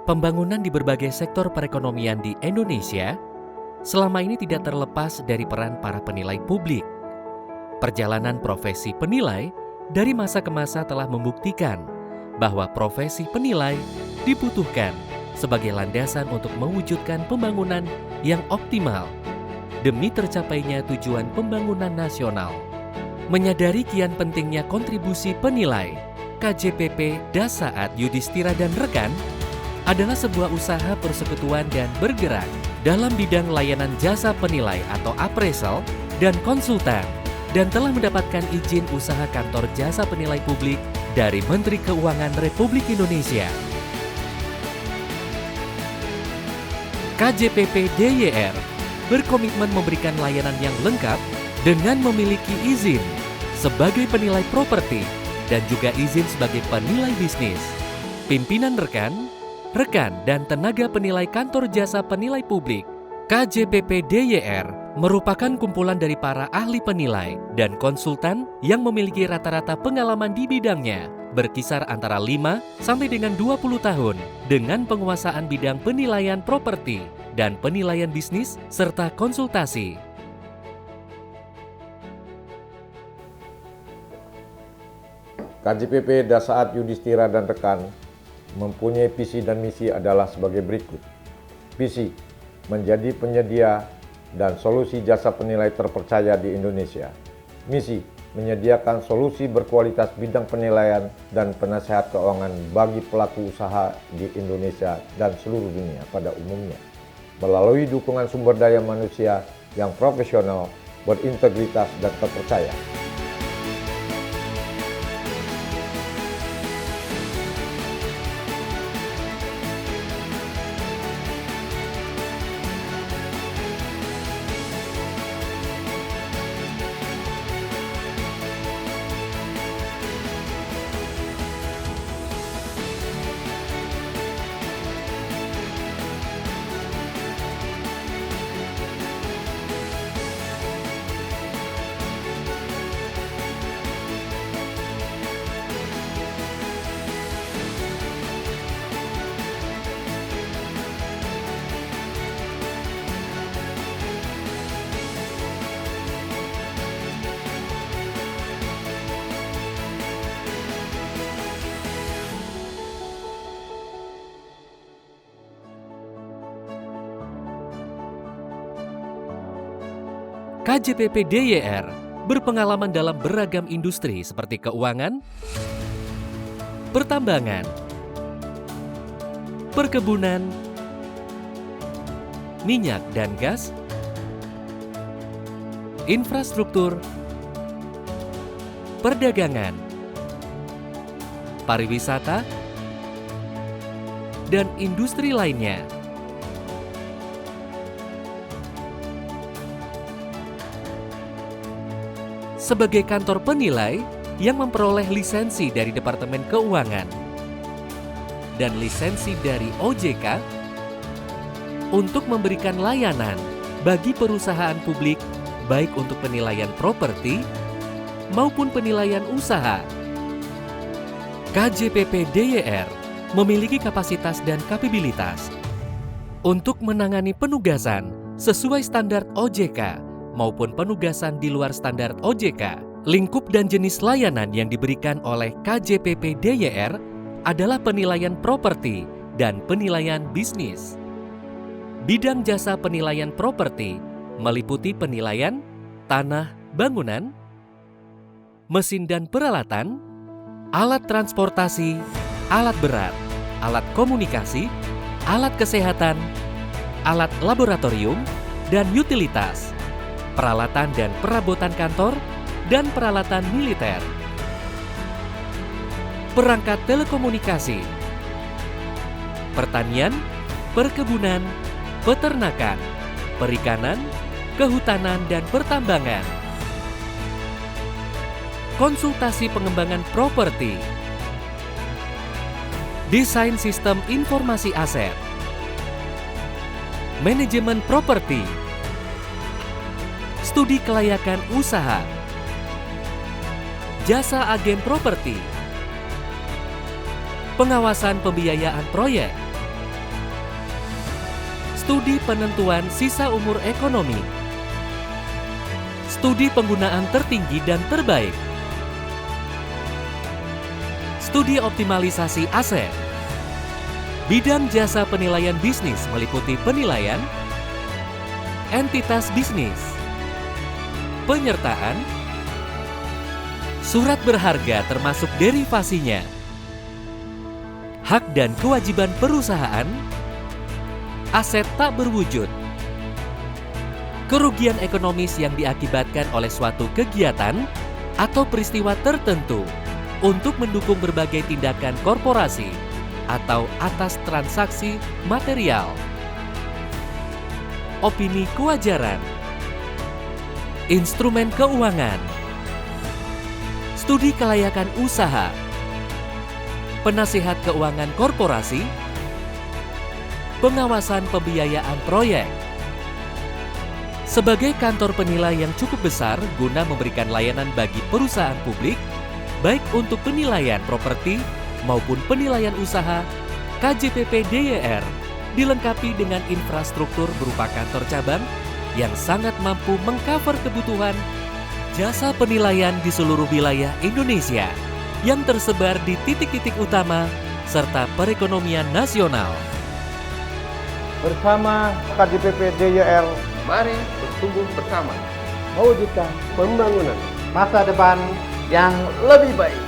Pembangunan di berbagai sektor perekonomian di Indonesia selama ini tidak terlepas dari peran para penilai publik. Perjalanan profesi penilai dari masa ke masa telah membuktikan bahwa profesi penilai dibutuhkan sebagai landasan untuk mewujudkan pembangunan yang optimal demi tercapainya tujuan pembangunan nasional. Menyadari kian pentingnya kontribusi penilai, KJPP Dasaat Yudhistira dan rekan adalah sebuah usaha persekutuan dan bergerak dalam bidang layanan jasa penilai atau appraisal dan konsultan, dan telah mendapatkan izin usaha kantor jasa penilai publik dari Menteri Keuangan Republik Indonesia. KJPP DYR berkomitmen memberikan layanan yang lengkap dengan memiliki izin sebagai penilai properti dan juga izin sebagai penilai bisnis. Pimpinan rekan dan tenaga penilai kantor jasa penilai publik KJPP DYR merupakan kumpulan dari para ahli penilai dan konsultan yang memiliki rata-rata pengalaman di bidangnya berkisar antara 5 sampai dengan 20 tahun dengan penguasaan bidang penilaian properti dan penilaian bisnis serta konsultasi. KJPP Dasaat Yudhistira dan rekan mempunyai visi dan misi adalah sebagai berikut. Visi, menjadi penyedia dan solusi jasa penilai terpercaya di Indonesia. Misi, menyediakan solusi berkualitas bidang penilaian dan penasehat keuangan bagi pelaku usaha di Indonesia dan seluruh dunia pada umumnya, melalui dukungan sumber daya manusia yang profesional, berintegritas, dan terpercaya. KJPP DYR berpengalaman dalam beragam industri seperti keuangan, pertambangan, perkebunan, minyak dan gas, infrastruktur, perdagangan, pariwisata, dan industri lainnya. Sebagai kantor penilai yang memperoleh lisensi dari Departemen Keuangan dan lisensi dari OJK untuk memberikan layanan bagi perusahaan publik baik untuk penilaian properti maupun penilaian usaha. KJPP DYR memiliki kapasitas dan kapabilitas untuk menangani penugasan sesuai standar OJK maupun penugasan di luar standar OJK. Lingkup dan jenis layanan yang diberikan oleh KJPP DYR adalah penilaian properti dan penilaian bisnis. Bidang jasa penilaian properti meliputi penilaian tanah, bangunan, mesin dan peralatan, alat transportasi, alat berat, alat komunikasi, alat kesehatan, alat laboratorium, dan utilitas, peralatan dan perabotan kantor, dan peralatan militer, perangkat telekomunikasi, pertanian, perkebunan, peternakan, perikanan, kehutanan, dan pertambangan, konsultasi pengembangan properti, desain sistem informasi aset, manajemen properti, studi kelayakan usaha, jasa agen properti, pengawasan pembiayaan proyek, Studi penentuan sisa umur ekonomi. Studi penggunaan tertinggi dan terbaik. Studi optimalisasi aset. Bidang jasa penilaian bisnis meliputi penilaian, entitas bisnis, penyertaan, surat berharga termasuk derivasinya, hak dan kewajiban perusahaan, aset tak berwujud, kerugian ekonomis yang diakibatkan oleh suatu kegiatan atau peristiwa tertentu untuk mendukung berbagai tindakan korporasi atau atas transaksi material. Opini kewajaran, instrumen keuangan, studi kelayakan usaha, penasihat keuangan korporasi, pengawasan pembiayaan proyek. Sebagai kantor penilai yang cukup besar guna memberikan layanan bagi perusahaan publik, baik untuk penilaian properti maupun penilaian usaha, KJPP DYR dilengkapi dengan infrastruktur berupa kantor cabang yang sangat mampu mengcover kebutuhan jasa penilaian di seluruh wilayah Indonesia yang tersebar di titik-titik utama serta perekonomian nasional. Bersama KJPP DYR, mari bertumbuh bersama mewujudkan pembangunan masa depan yang lebih baik.